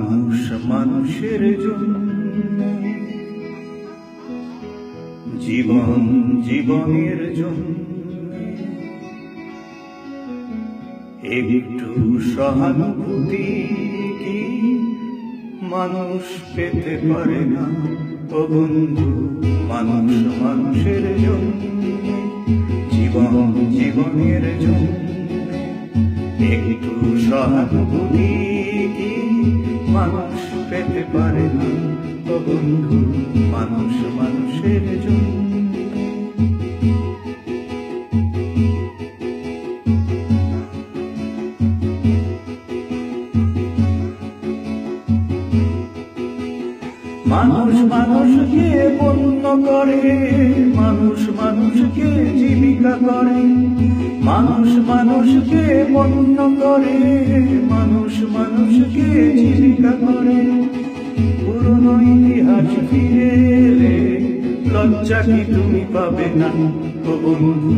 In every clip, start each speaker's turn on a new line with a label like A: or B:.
A: মানুষ মানুষের জন্য, জীবন জীবনের জন্য একটু সহানুভূতি কি মানুষ পেতে পারে না? ও বন্ধু, মানুষ মানুষের জন্য, জীবন জীবনের জন্য একটু সহানুভূতি কি মানুষ পেতে পারে না? ও বন্ধু, মানুষ মানুষের জন্য। মানুষ মানুষকে পণ্য করে, মানুষ মানুষকে জীবিকা করে, মানুষ মানুষকে পণ্য করে, মানুষ মানুষকে জীবিকা করে। পুরনো ইতিহাস ফিরে এলে লজ্জা কি তুমি পাবে না? ও বন্ধু,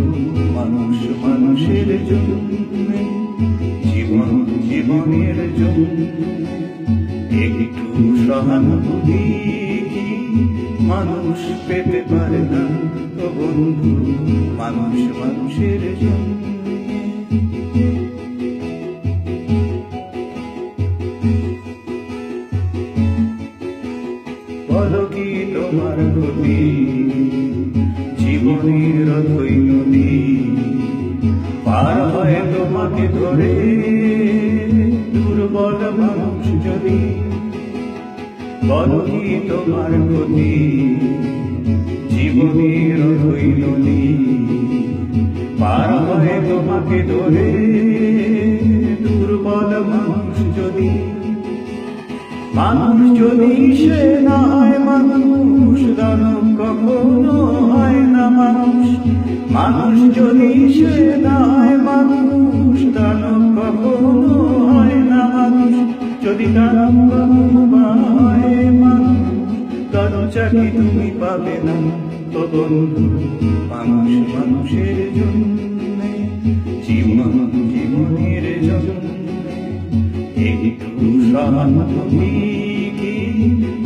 A: মানুষ মানুষের জন্য, জীবন জীবনের জন্য একটু সহানুভূতি কি মানুষ পেতে পারে না? ও বন্ধু, মানুষ মানুষের জন্য। বলো কি তোমার গতি, জীবনের অথই নদী পার হয় তোমাকে ধরে দুর্বল মানুষ যদি? বলো কি তোমার গতি, জীবনের অথই নদী পার হয় তোমাকে ধরে দুর্বল মানুষ যদি? মানুষ যদি সে না হয় মানুষ, দানব কখনো হয় না মানুষ। মানুষ যদি সে না হয় মানুষ, দানব কখনো হয় না মানুষ। যদি দানব কখনো হয় মানুষ, লজ্জা কি তুমি পাবে না? তো বন্ধু, মানুষ মানুষের জন্য, জীবন জীবনের জন্য একটু সহানুভূতি কি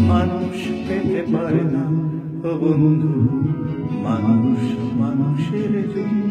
A: মানুষ পেতে পারে না? ও বন্ধু, মানুষ মানুষের জন্য।